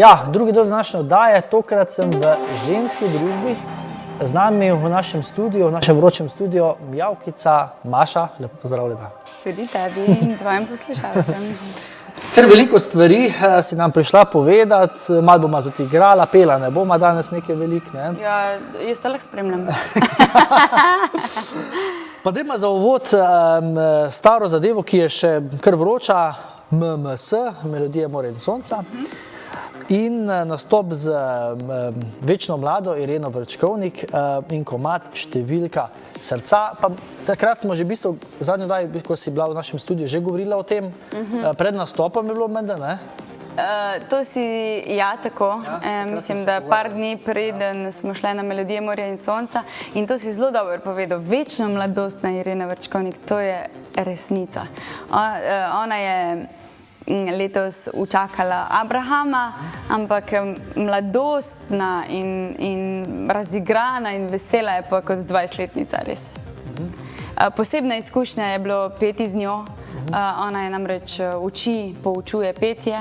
Ja, drugi del današnje oddaje, tokrat sem v ženski družbi, z nami v našem studiu, v našem vročem studiu, mijavkica Maša, lepo pozdravljena. Tudi tebi in tvojim poslušalcem. Ker veliko stvari si nam prišla povedati, malo bomo tudi igrala, pela ne bomo danes nekaj veliko, ne? Ja, jaz te lahko spremljam. Pa dajmo za uvod staro zadevo, ki je še kar vroča, MMS, Melodije Morja in Sonca. In nastop z večno mlado Ireno Vrčkovnik in komad Številka srca. Pa takrat smo že v bistvu, zadnjo daj, ko si bila v našem studiu, že govorila o tem, pred nastopom je bilo menda, ne? To si, ja, tako. Mislim, da par dni preden smo šli na Melodije Morja in Sonca in to si zelo dobro povedal. Večno mladostna Irena Vrčkovnik, to je resnica. Ona je letos učakala Abrahama, ampak mladostna in razigrana in vesela je pa kot 20-letnica res. Posebna izkušnja je bilo peti z njo. Ona je namreč poučuje petje.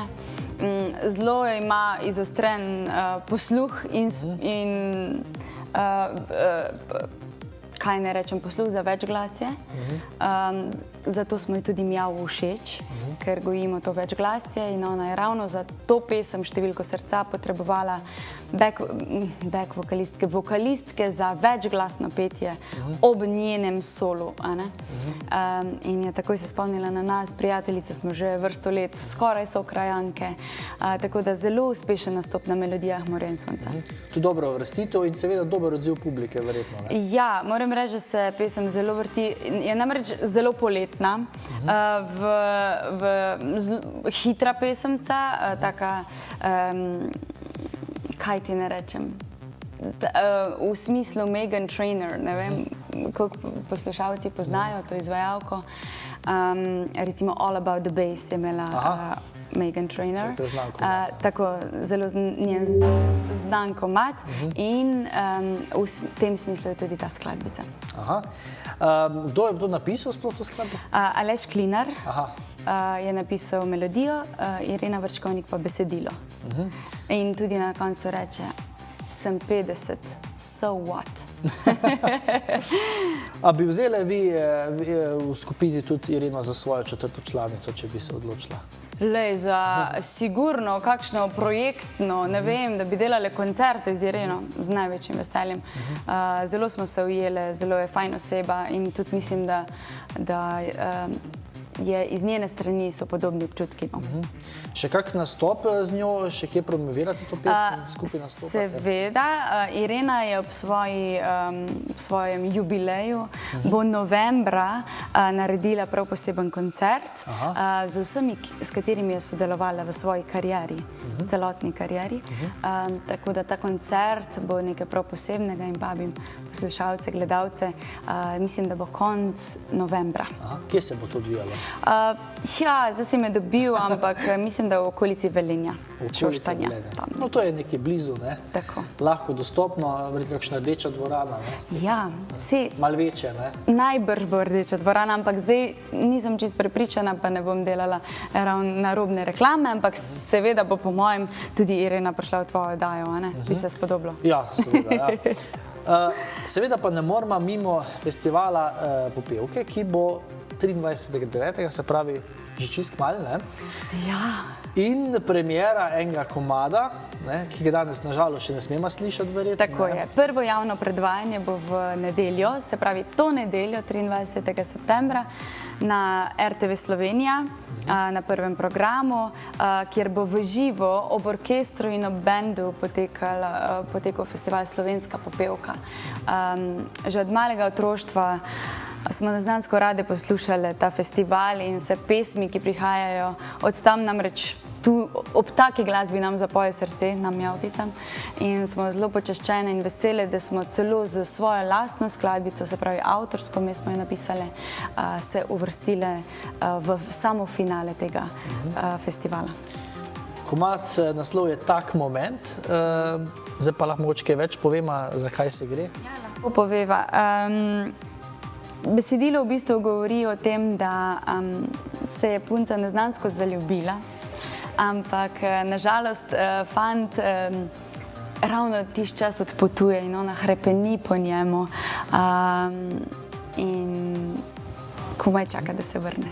Zelo ima izostren posluh in kaj ne rečem, posluh za večglasje. Zato smo ji tudi Mjavu všeč, ker gojimo to večglasje in ona je ravno za to pesem Številko srca potrebovala back vokalistke za večglasno petje ob njenem solu. In je takoj se spomnila na nas, prijateljice smo že vrsto let, skoraj so krajanke, tako da zelo uspešen nastop na Melodijah Morja in Sonca. To dobro uvrstitev in seveda dober odziv publike, verjetno, ne? Ja, moram reči, da se pesem zelo vrti, je namreč zelo poletna, hitra pesemca, taka, kaj ti ne rečem, v smislu Meghan Trainor, ne vem, koliko poslušalci poznajo to izvajalko, recimo All About the Bass je imela Meghan Trainor, tako zelo njen znan komad in v tem smislu je tudi ta skladbica. Kdo je to napisal sploh to skladbo? Aleš Klinar je napisal melodijo, Irena Vrčkovnik pa besedilo. In tudi na koncu reče, sem 50, so what? A bi vzeli vi v skupini tudi Ireno za svojo četrto članico, če bi se odločila? Lej, za sigurno, kakšno projektno, ne vem, da bi delali koncerte z Ireno, z največjim veseljem. Zelo smo se ujele, zelo je fajn oseba in tudi mislim, da je iz njene strani so podobni občutki. Še kak nastop z njo, še kje promovirate to pesem, skupaj nastopate? Seveda, Irena je ob svojem jubileju, bo novembra naredila prav poseben koncert z vsemi, s katerimi je sodelovala v svoji karieri, celotni karieri. Tako da ta koncert bo nekaj prav posebnega in vabim poslušalce, gledalce, mislim, da bo konec novembra. Kje se bo to odvijalo? Ja, zdaj si me dobil, ampak mislim, da v okolici Velenja, Šoštanja. No, to je nekaj blizu, ne? Tako. Lahko dostopno, verjetno kakšna rdeča dvorana, ne? Ja, malo večje, ne? Najbrž bo rdeča dvorana, ampak zdaj nisem čisto prepričana, pa ne bom delala narobne reklame, ampak seveda bo po mojem tudi Irena prišla v tvojo oddajo, ne? Bi se spodobilo. Ja, seveda, ja. Seveda pa ne moramo mimo festivala Popevke, ki bo 23.9., se pravi že čist kmalu, ne? Ja. In premiera enega komada, ki ga danes nažalost še ne smemo slišati, verjetno. Tako je. Prvo javno predvajanje bo v nedeljo, se pravi to nedeljo, 23. septembra, na RTV Slovenija, na prvem programu, kjer bo v živo ob orkestru in ob bendu potekal festival Slovenska popevka. Že od malega otroštva smo neznansko rade poslušali ta festival in vse pesmi, ki prihajajo od tam, namreč tu ob taki glasbi nam zapoje srce, nam Mjavkicam, in smo zelo počaščene in vesele, da smo celo z svojo lastno skladbico, se pravi avtorsko, mi smo jo napisali, se uvrstile v samo finale tega festivala. Komad, naslov je Tak moment, zdaj pa lahko mogoče kaj več povema, zakaj se gre? Ja, lahko poveva. Besedilo v bistvu govori o tem, da se je punca neznansko zaljubila ampak nažalost fant ravno tiš čas odpotuje in ona hrepeni po njemu in komaj čaka, da se vrne.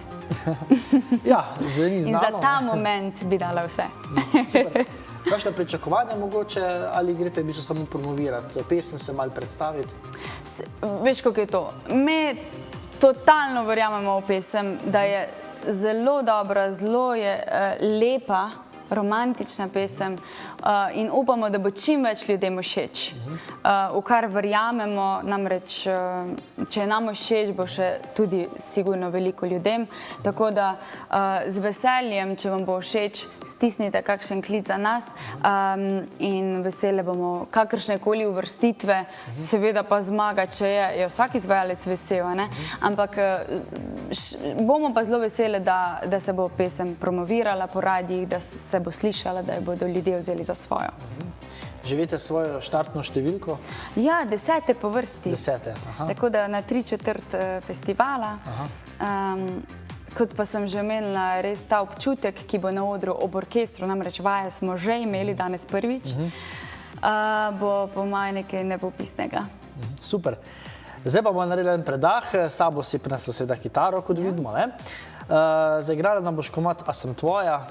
Ja, zdaj ni znano. In za ta moment bi dala vse. Super. Kakšne pričakovanja mogoče, ali greste v bistvu samo promovirati, pesem se malo predstaviti? Veš, kako je to? Mi totalno verjamemo v pesem, da je zelo dobra, zelo je lepa, romantična pesem in upamo, da bo čim več ljudem všeč. V kar verjamemo, namreč, če je nam všeč, bo še tudi sigurno veliko ljudem. Tako da z veseljem, če vam bo všeč, stisnite kakšen klic za nas in vesele bomo kakršnekoli uvrstitve, seveda pa zmaga, če je vsak izvajalec vesel, ne? Ampak bomo pa zelo vesele, da se bo pesem promovirala po radijih, da se bo slišala, da jo bodo ljudje vzeli za svojo. Živite svojo štartno številko? Ja, 10. po vrsti. 10. Aha. Tako da na 3/4 festivala. Kot pa sem že omenila, res ta občutek, ki bo na odru ob orkestru, namreč vaje smo že imeli danes prvič, bo po mojem nekaj nepopisnega. Super. Zdaj pa bomo naredili en predah, sabo si prinesla seveda kitaro, kot vidimo, ne? Zaigrala nam boš komad A sem tvoja,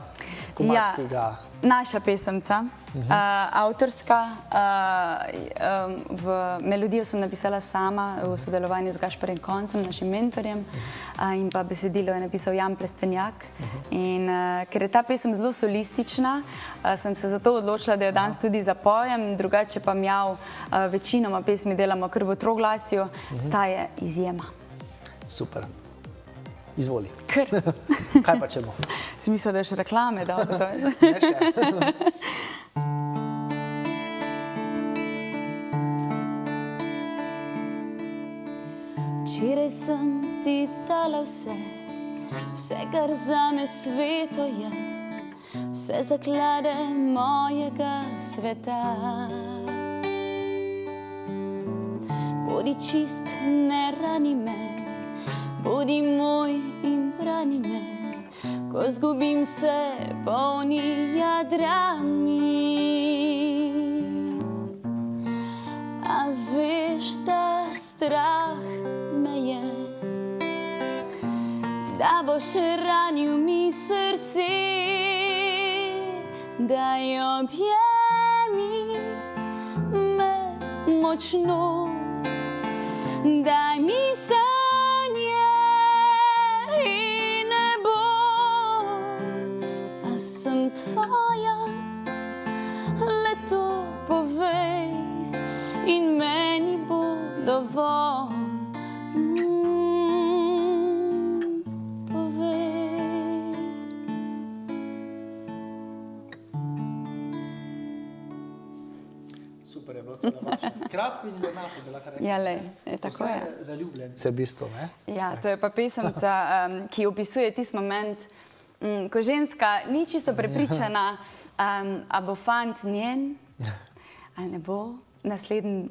komad, ki ga... Naša pesemca, avtorska, v melodijo sem napisala sama v sodelovanju z Gašperjem Koncem, našim mentorjem, in pa besedilo je napisal Jan Plestenjak. In ker je ta pesem zelo solistična, sem se zato odločila, da jo danes tudi zapojem, drugače pa mjav večinoma pesmi delamo kar v troglasju, ta je izjema. Super. Izvoli. Kar. Kaj pa čemo? Si mislila, da je še reklame, da to je. Ne še. Včeraj sem ti dala vse, vse, kar zame sveto je, vse zaklade mojega sveta. Bodi čist, ne rani me, bodi moj in brani me, ko zgubim se polni jadrami. A veš, da strah me je, da boš ranil mi srce, da jo objemi me močno, daj mi sanje in nebo. A sem tvoja, le to povej in meni bo dovolj. Super je bilo to na vaše. Kratko in jednako, da lahko rekli. Ja, lej, tako je. Vse zaljubljence v bistvu, ne? Ja, to je pa pesemca, ki opisuje tisti moment, ko ženska ni čisto prepričana, a bo fant njen, ali ne bo naslednji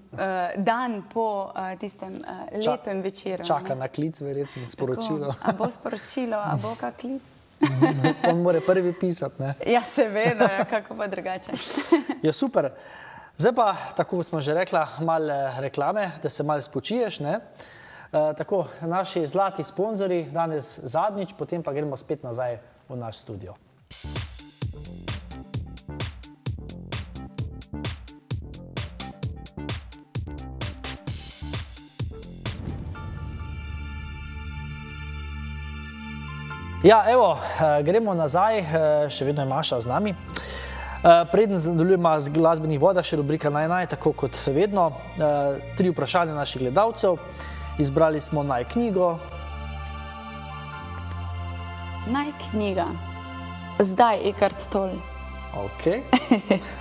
dan po tistem lepem večeru. Čaka na klic, verjetno, sporočilo. A bo sporočilo, a bo kak klic? On mora prvi pisati, ne? Ja, seveda, kako pa drugače. Ja, super. Zdaj pa, tako kot smo že rekla, malo reklame, da se malo spočiješ, ne? Tako, naši zlati sponzorji, danes zadnjič, potem pa gremo spet nazaj v naš studio. Ja, evo, gremo nazaj, še vedno je Maša z nami. Preden nadaljujemo z glasbenih vodah, še rubrika Naj, tako kot vedno. 3 vprašanja naših gledalcev. Izbrali smo Naj knjigo. Naj knjiga. Zdaj Eckhart Tolle. Ok.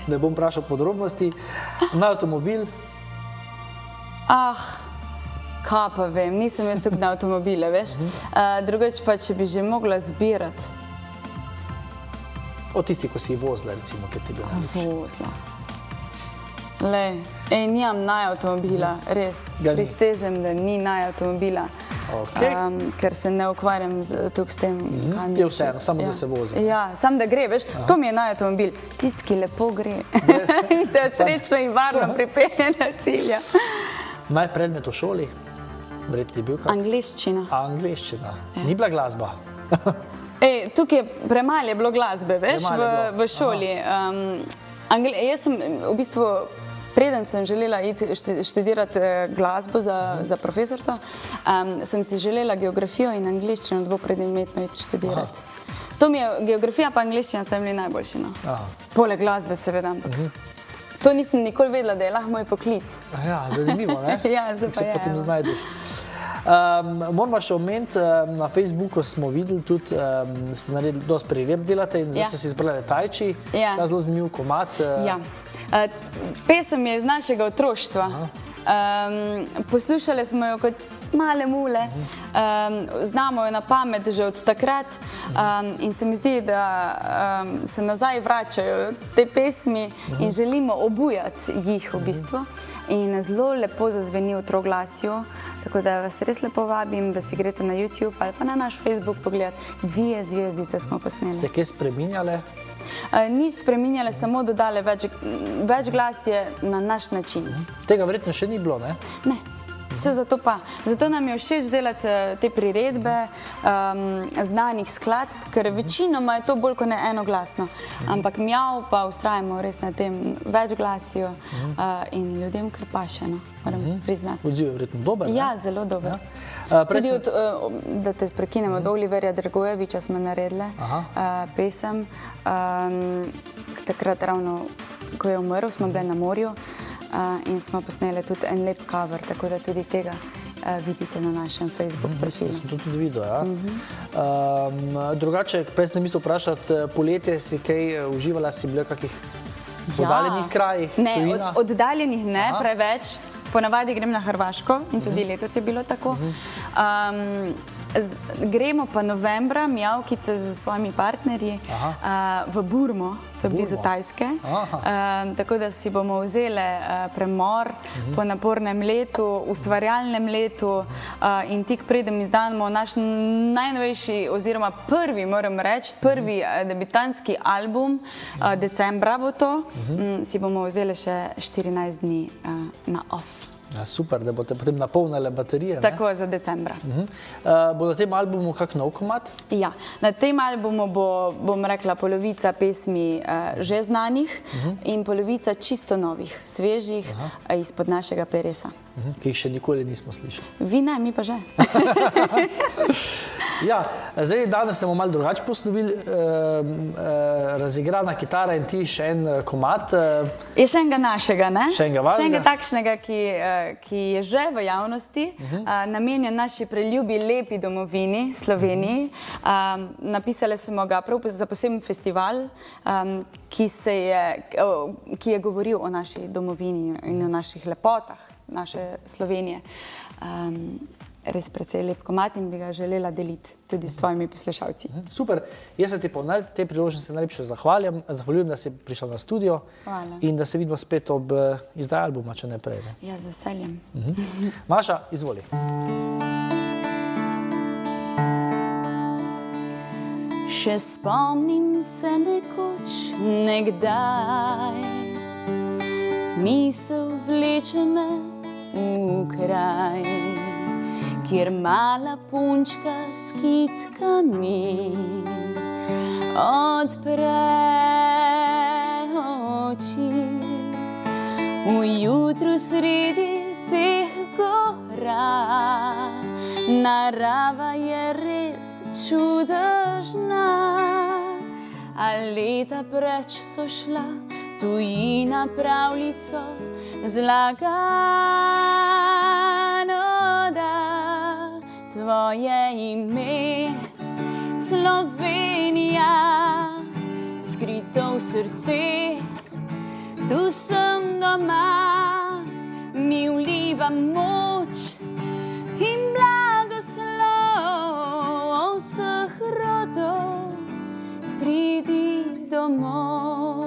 Ne bom vprašal podrobnosti. Naj avtomobil. Kaj pa vem, nisem jaz tukaj na avtomobile, veš. Drugač pa, če bi že mogla zbirati. O tisti, ko si vozila, recimo, kaj ti bi najljubši. Vozila. Lej, nimam naj avtomobila, res. Prisežem, da ni naj avtomobila. ker se ne ukvarjam tukaj s tem. Je vseeno, samo da se vozi. Ja, samo da gre, veš, to mi je na avtomobil, tisti, ki lepo gre in te srečno in varno pripelje na cilja. Maj predmet v šoli, verjetno je bil kak? Angleščina. Angleščina. Ni bila glasba? Tukaj premalo je bilo glasbe, veš, v šoli. Jaz sem v bistvu, preden sem želela iti študirati glasbo za profesorstvo, sem si želela geografijo in angleščino dvopredmetno iti študirati. To mi je, geografija pa angleščina sta bili najboljši, no. Poleg glasbe seveda, ampak. To nisem nikoli vedela, da je lahko moj poklic. Ja, zanimivo, ne? Ja, zdaj pa je. Se potem znajdeš. Moramo še omeniti, na Facebooku smo videli tudi, ste naredili dosti priredb delate in zdaj ste si izbrali Tajči, ta zelo zanimiv komad. Ja, pesem je iz našega otroštva. Poslušali smo jo kot male mule, znamo jo na pamet že od takrat in se mi zdi, da se nazaj vračajo te pesmi in želimo obujati jih v bistvu in zelo lepo zazveni v troglasju, tako da vas res lepo vabim, da si greste na YouTube ali pa na naš Facebook pogledati. 2 zvezdice smo posneli. Ste kaj spreminjale? Nič spreminjale, samo dodale več glasje na naš način. Tega verjetno še ni bilo, ne? Ne, vse zato pa. Zato nam je všeč delati te priredbe znanih skladb, ker večinoma je to bolj kot ne enoglasno. Ampak Mjav pa ustrajamo res na tem večglasju in ljudem kar paše, moram priznati. Odziv je verjetno dober, ne? Ja, zelo dober. Tudi da te prekinem, od Oliverja Dragojeviča smo naredili pesem. Takrat ravno, ko je umrl, smo bili na morju in smo posneli tudi en lep cover, tako da tudi tega vidite na našem Facebook profilu. Sem to tudi videl, ja. Drugače, prej sem mislil vprašati, poletje si kaj uživala, si bila v kakih oddaljenih krajih? Ne, oddaljenih ne, preveč. Ponavadi grem na Hrvaško in tudi letos je bilo tako. Gremo pa novembra, Mjavkice z svojimi partnerji, v Burmo, to je blizu Tajske. Tako da si bomo vzeli premor po napornem letu, ustvarjalnem letu in tik predem izdamo naš najnovejši oziroma prvi, moram reči, prvi debitanski album, decembra bo to, si bomo vzeli še 14 dni na off. Super, da boste potem napolnili baterije. Tako, za decembra. Bo na tem albumu kak nov komad? Ja, na tem albumu bo, bom rekla, polovica pesmi že znanih in polovica čisto novih, svežih, izpod našega peresa. Ki jih še nikoli nismo slišali. Vi ne, mi pa že. Ja, zdaj danes se bomo malo drugače poslovili. Razigrana kitara in ti še en komad. Je še enega našega, ne? Še enega vašega? Še enega takšnega, ki je že v javnosti, namenjen naši preljubi lepi domovini, Sloveniji. Napisali smo ga prav za poseben festival, ki je govoril o naši domovini in o naših lepotah naše Slovenije. Res precej lep komad in bi ga želela deliti tudi s tvojimi poslušalci. Super. Jaz se ti po tej priložnosti najlepše zahvaljujem, da si prišla na studio. Hvala. In da se vidimo spet ob izdaji albuma, če ne prej. Ja, z veseljem. Maša, izvoli. Še spomnim se nekoč, nekdaj, misel vleče me v kraj, kjer mala punčka s kitkami odpre oči. V jutru sredi teh gora narava je res čudežna, a leta preč so šla, tujina pravljico zlaga. Tvoje ime, Slovenija, skrito v srce, tu sem doma, mi vliva moč in blagoslov vseh rodov, pridi domov.